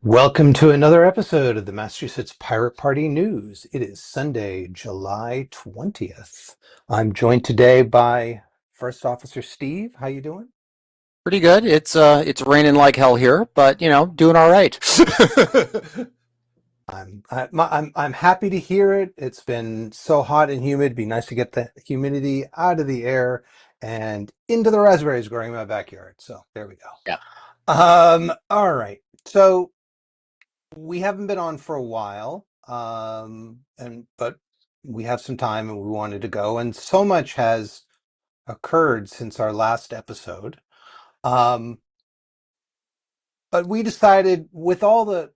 Welcome to another episode of the Massachusetts Pirate Party News. It is Sunday, July 20th. I'm joined today by First Officer Steve. How you doing? Pretty good. It's raining like hell here, but doing all right. I'm happy to hear it. It's been so hot and humid. It'd be nice to get the humidity out of the air and into the raspberries growing in my backyard. So there we Yeah. go. All right. So we haven't been on for a while, and but we have some time and we wanted to go, and so much has occurred since our last episode. Um, but we decided with all the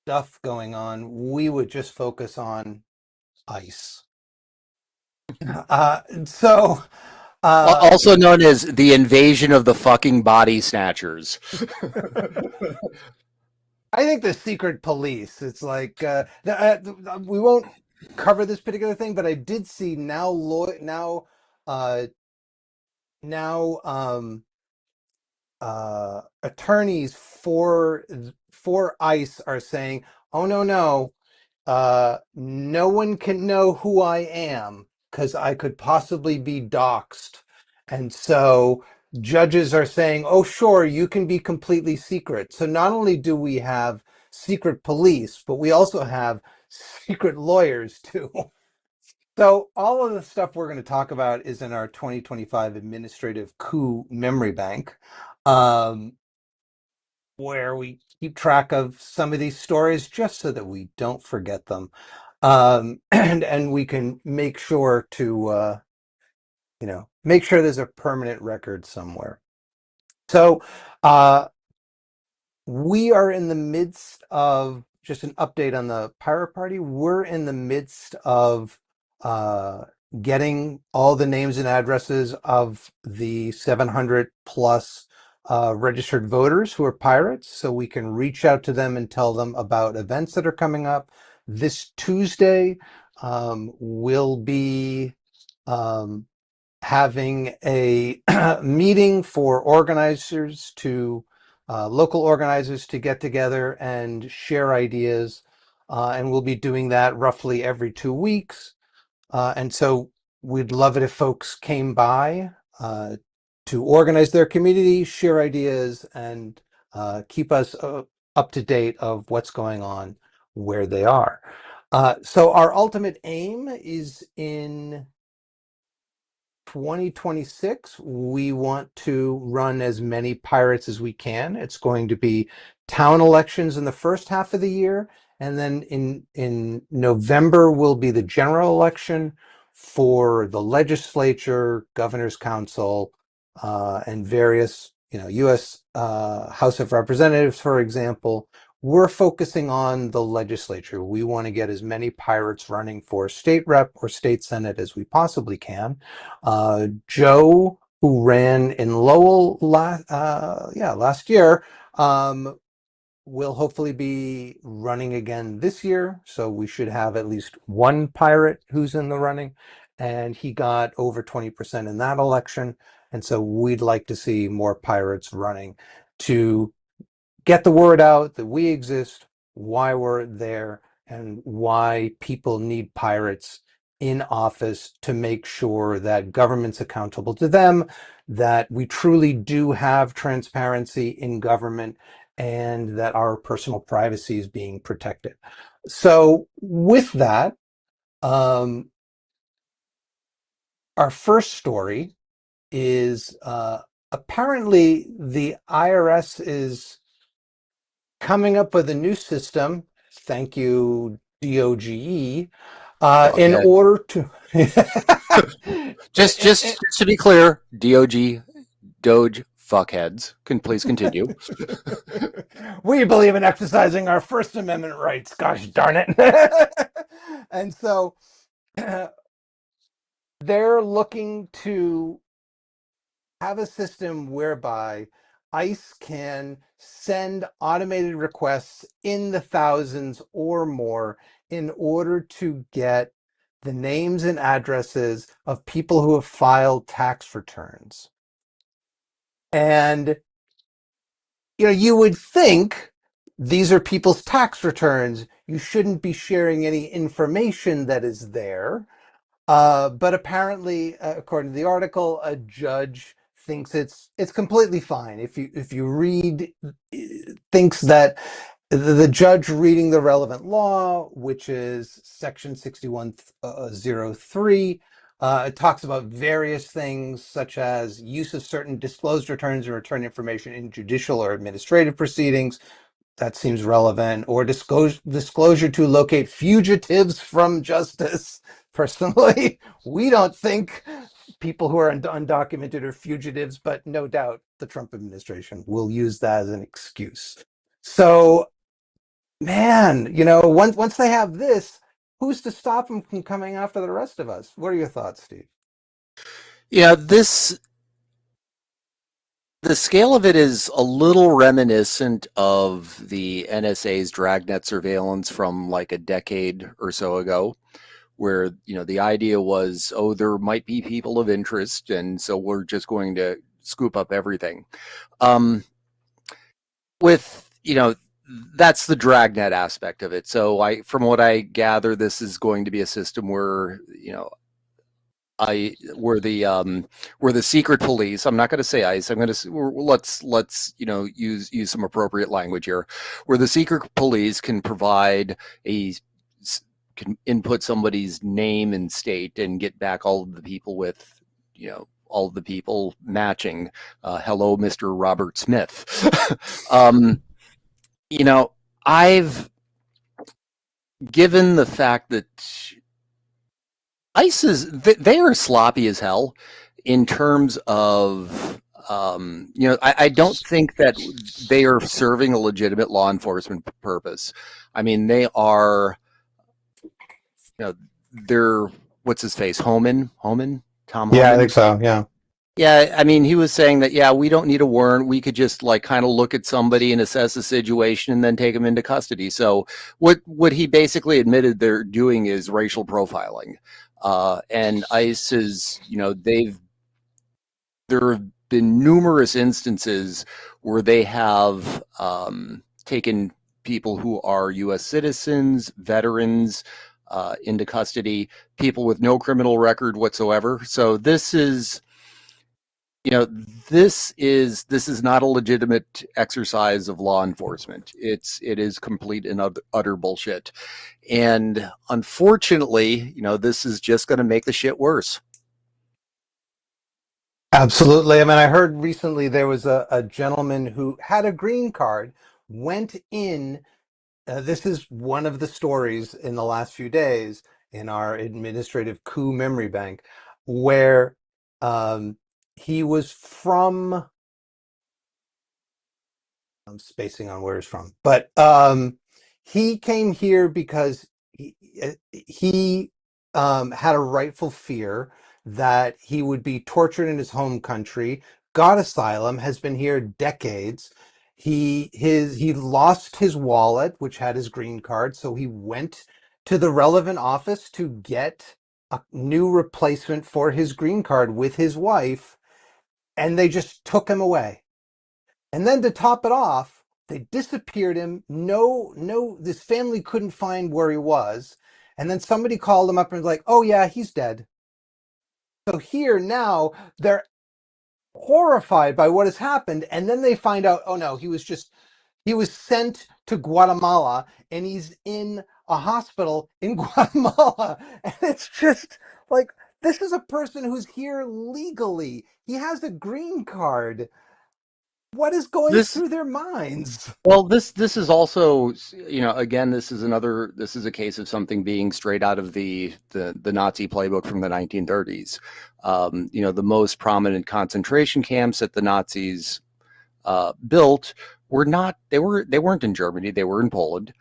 stuff going on, we would just focus on ice. So Also known as the invasion of the fucking body snatchers. I think the secret police. It's like we won't cover this particular thing, but I did see uh, now attorneys for ICE are saying, "Oh no, no one can know who I am because I could possibly be doxxed," and so judges are saying, "Oh sure, you can be completely secret." So not only do we have secret police, but we also have secret lawyers too. So all of the stuff we're going to talk about is in our 2025 administrative coup memory bank. Um, where we keep track of some of these stories just so that we don't forget them. And we can make sure to make sure there's a permanent record somewhere. So uh, we are in the midst of just an update on the Pirate Party. We're in the midst of uh, getting all the names and addresses of the 700 plus registered voters who are pirates so we can reach out to them and tell them about events that are coming up. This Tuesday will be um, having a meeting for organizers to local organizers to get together and share ideas. And we'll be doing that roughly every 2 weeks. And so we'd love it if folks came by to organize their community, share ideas, and keep us up to date of what's going on where they are. So our ultimate aim is in 2026, we want to run as many pirates as we can. It's going to be town elections in the first half of the year, and then in November will be the general election for the legislature, governor's council, and various, U.S. House of Representatives, for example. We're focusing on the legislature. We want to get as many pirates running for state rep or state senate as we possibly can. Joe, who ran in Lowell last year, um, will hopefully be running again this year. So we should have at least one pirate who's in the running. And he got over 20% in that election. And so we'd like to see more pirates running to get the word out that we exist, why we're there, and why people need pirates in office to make sure that government's accountable to them, that we truly do have transparency in government, and that our personal privacy is being protected. So, with that, um, our first story is apparently the IRS is coming up with a new system. Thank you, DOGE, in Fuckhead. order to. Just to be clear, DOG, Doge, fuckheads. Can please continue. We believe in exercising our First Amendment rights. Gosh darn it! And so they're looking to have a system whereby ICE can send automated requests in the thousands or more in order to get the names and addresses of people who have filed tax returns. And you would think these are people's tax returns. You shouldn't be sharing any information that is there. But apparently, according to the article, a judge thinks it's completely fine. If you read, thinks that the judge reading the relevant law, which is Section 6103, it talks about various things such as use of certain disclosed returns and return information in judicial or administrative proceedings. That seems relevant. Or disclosure to locate fugitives from justice. Personally, we don't think people who are undocumented are fugitives, but no doubt the Trump administration will use that as an excuse. So, man, once they have this, who's to stop them from coming after the rest of us? What are your thoughts, Steve? Yeah, the scale of it is a little reminiscent of the NSA's dragnet surveillance from like a decade or so ago, where the idea was, oh, there might be people of interest, and so we're just going to scoop up everything. Um, with that's the dragnet aspect of it. So from what I gather, this is going to be a system where I where the secret police. I'm not going to say ICE. I'm going to let's use some appropriate language here, where the secret police can provide a can input somebody's name and state and get back all of the people with all of the people matching. Hello, Mr. Robert Smith. um, you know, I've given the fact that ICE they are sloppy as hell in terms of I don't think that they are serving a legitimate law enforcement purpose. I mean, they are they're what's his face Homan Tom Yeah, I think Homan. so. Yeah. Yeah, I mean, he was saying that, yeah, we don't need a warrant. We could just like kind of look at somebody and assess the situation and then take them into custody. So what he basically admitted they're doing is racial profiling. And ICE is, there have been numerous instances where they have taken people who are U.S. citizens, veterans, into custody, people with no criminal record whatsoever. So you know this is not a legitimate exercise of law enforcement. It is complete and utter bullshit, and unfortunately this is just going to make the shit worse. Absolutely. I mean, I heard recently there was a gentleman who had a green card, went in. This is one of the stories in the last few days in our administrative coup memory bank, where um, he was from. I'm spacing on where he's from, but he came here because he had a rightful fear that he would be tortured in his home country. Got asylum, has been here decades. He lost his wallet, which had his green card, so he went to the relevant office to get a new replacement for his green card with his wife, and they just took him away. And then to top it off, they disappeared him. No, this family couldn't find where he was. And then somebody called him up and was like, oh, yeah, he's dead. So here now they're horrified by what has happened. And then they find out, oh, no, he was sent to Guatemala and he's in a hospital in Guatemala. And it's just like, this is a person who's here legally. He has a green card. What is going This through their minds? Well, this is also, again, this is a case of something being straight out of the Nazi playbook from the 1930s. The most prominent concentration camps that the Nazis built were not they weren't in Germany, they were in Poland.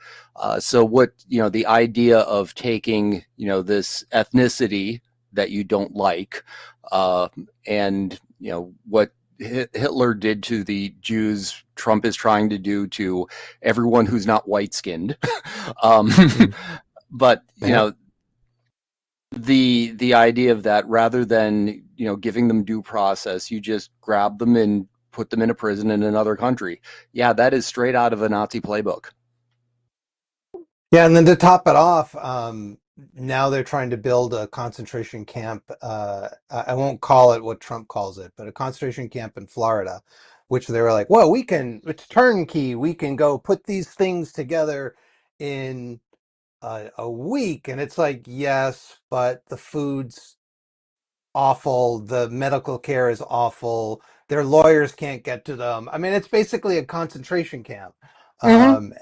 So what the idea of taking this ethnicity that you don't like, and what Hitler did to the Jews, Trump is trying to do to everyone who's not white skinned. um, Mm. but Yeah. the idea of that, rather than giving them due process, you just grab them and put them in a prison in another country. Yeah, that is straight out of a Nazi playbook. Yeah, and then to top it off, now they're trying to build a concentration camp. I won't call it what Trump calls it, but a concentration camp in Florida, which they were like, well, it's turnkey. We can go put these things together in a week. And it's like, yes, but the food's awful. The medical care is awful. Their lawyers can't get to them. I mean, it's basically a concentration camp. Mm-hmm. Um,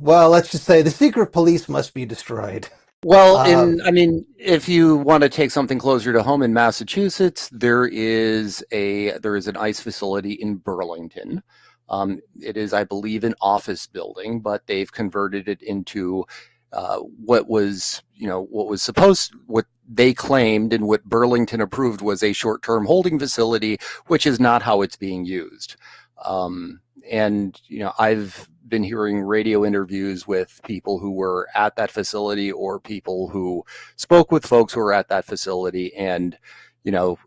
well, let's just say the secret police must be destroyed. Well, Uh, I mean, if you want to take something closer to home in Massachusetts, there is an ICE facility in Burlington. It is, I believe, an office building, but they've converted it into what they claimed and what Burlington approved was a short-term holding facility, which is not how it's being used. And I've been hearing radio interviews with people who were at that facility or people who spoke with folks who were at that facility, and you know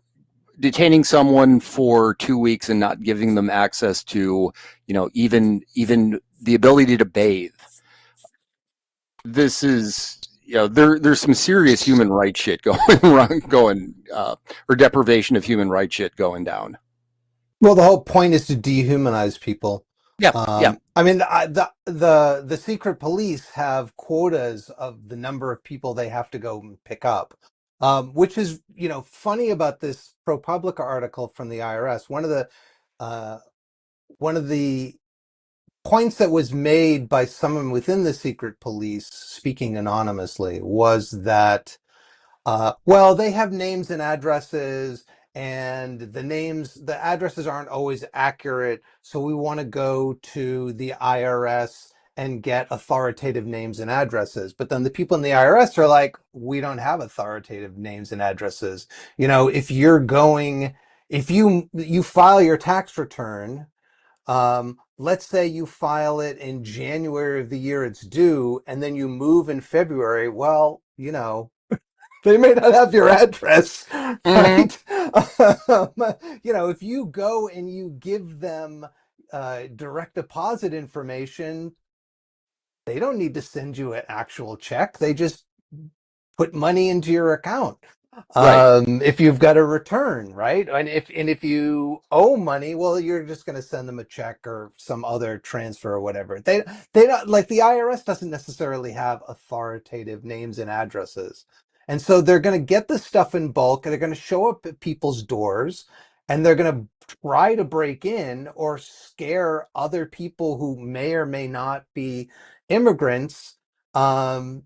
detaining someone for 2 weeks and not giving them access to even the ability to bathe. This is there's some serious human rights shit going wrong, going or deprivation of human rights shit going down. well, the whole point is to dehumanize people. Yeah, yeah. I mean, the secret police have quotas of the number of people they have to go and pick up, which is funny about this ProPublica article from the IRS. Uh, one of the points that was made by someone within the secret police, speaking anonymously, was that well, they have names and addresses, and the addresses aren't always accurate. So we want to go to the IRS and get authoritative names and addresses. But then the people in the IRS are like, we don't have authoritative names and addresses. If you file your tax return, let's say you file it in January of the year it's due, and then you move in February. Well, they may not have your address, Mm-hmm. right? Um, if you go and you give them direct deposit information, they don't need to send you an actual check. They just put money into your account. Right. If you've got a return, right? And if you owe money, well, you're just going to send them a check or some other transfer or whatever. They don't, like, the IRS doesn't necessarily have authoritative names and addresses. And so they're going to get this stuff in bulk, and they're going to show up at people's doors, and they're going to try to break in or scare other people who may or may not be immigrants, um,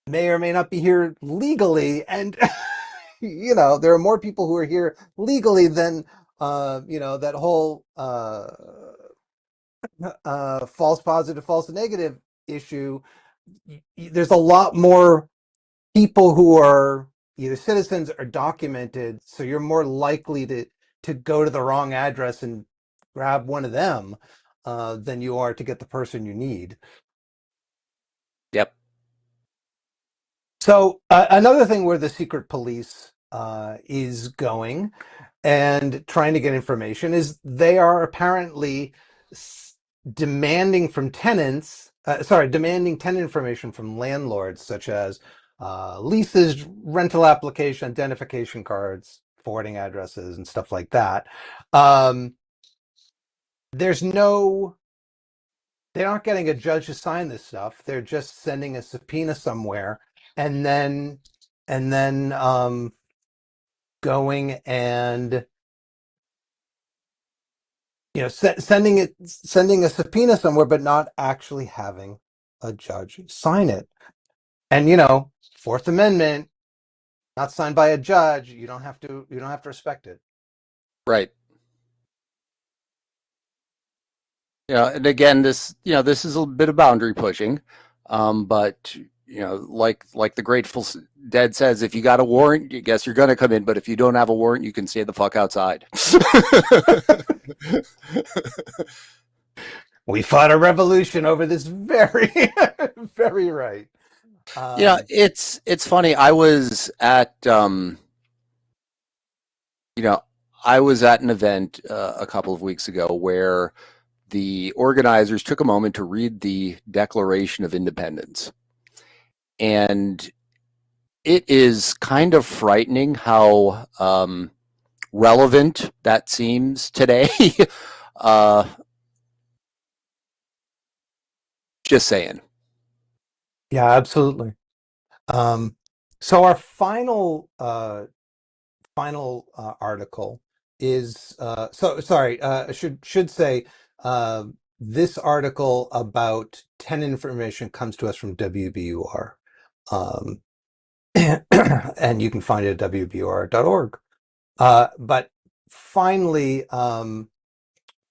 may or may not be here legally. And there are more people who are here legally than that whole false positive, false negative issue. There's a lot more people who are either citizens or documented, so you're more likely to go to the wrong address and grab one of them than you are to get the person you need. Yep. So another thing where the secret police is going and trying to get information is they are apparently demanding from demanding tenant information from landlords, such as leases, rental application, identification cards, forwarding addresses, and stuff like that. Um, there's no They're not getting a judge to sign this stuff. They're just sending a subpoena somewhere, and then going and sending a subpoena somewhere, but not actually having a judge sign it. And Fourth Amendment, not signed by a judge, you don't have to respect it. Right. Yeah, and again, this is a bit of boundary pushing, but like the Grateful Dead says, if you got a warrant, you guess you're going to come in. But if you don't have a warrant, you can stay the fuck outside. We fought a revolution over this very, very right. Um, it's funny. I was at you know I was at an event a couple of weeks ago where the organizers took a moment to read the Declaration of Independence. And it is kind of frightening how relevant that seems today. uh, just saying. Yeah, absolutely. Um, so our final article is so sorry. I should say this article about 10 information comes to us from WBUR, um, and you can find it at wbur.org. But finally,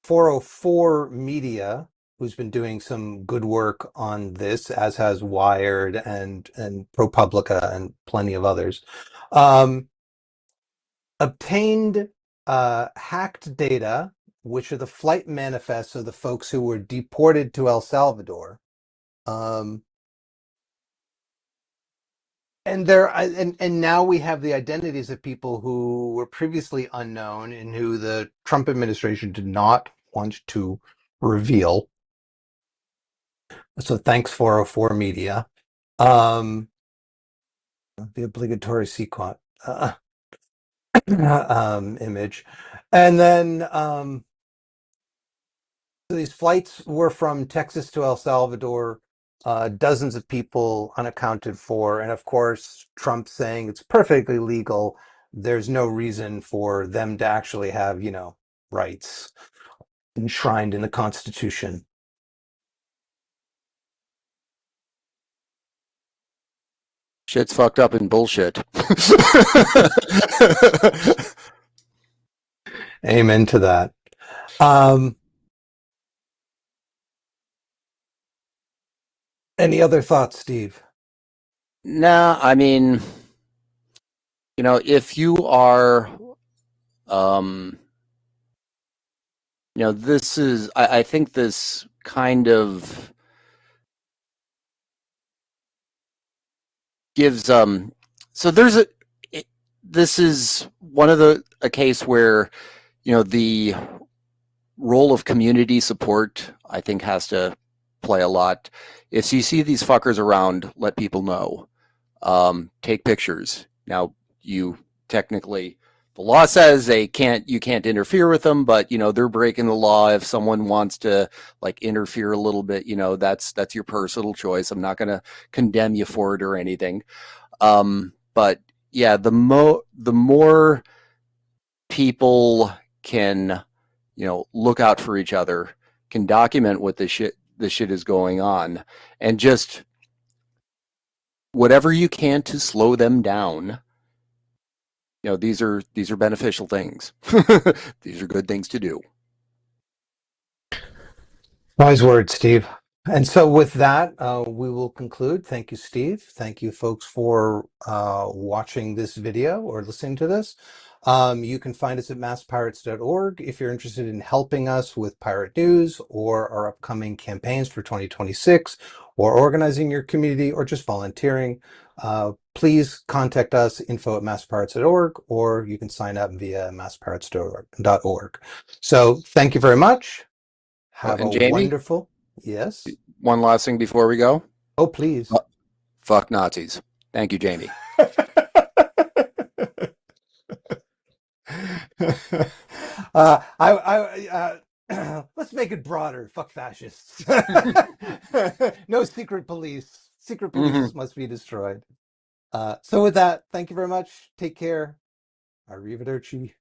404 Media, who's been doing some good work on this, as has Wired and ProPublica and plenty of others, obtained hacked data, which are the flight manifests of the folks who were deported to El Salvador. Um, and now we have the identities of people who were previously unknown and who the Trump administration did not want to reveal. So thanks 404 Media. Um, the obligatory sequence image. And then so these flights were from Texas to El Salvador, dozens of people unaccounted for. And of course, Trump saying it's perfectly legal. There's no reason for them to actually have, rights enshrined in the Constitution. Shit's fucked up and bullshit. Amen to that. Um, any other thoughts, Steve? Nah, I mean, if you are, um, this is, I think this kind of gives, so this is one of a case where, the role of community support, I think, has to play a lot. If you see these fuckers around, let people know. Take pictures. Now, you technically, the law says you can't interfere with them, but they're breaking the law. If someone wants to like interfere a little bit, that's your personal choice. I'm not going to condemn you for it or anything. But yeah, the more people can, look out for each other, can document what the shit is going on, and just whatever you can to slow them down. These are beneficial things. These are good things to do. Wise words, Steve. And so with that, we will conclude. Thank you, Steve. Thank you, folks, for watching this video or listening to this. You can find us at masspirates.org if you're interested in helping us with pirate news or our upcoming campaigns for 2026 or organizing your community or just volunteering. Please contact us, info@masspirates.org, or you can sign up via masspirates.org. So thank you very much. Oh, Have a and Jamie, wonderful, yes. one last thing before we go. Oh, please. Fuck Nazis. Thank you, Jamie. Let's make it broader. Fuck fascists. No secret police. Secret Mhm. police must be destroyed. So with that, thank you very much. Take care. Arrivederci.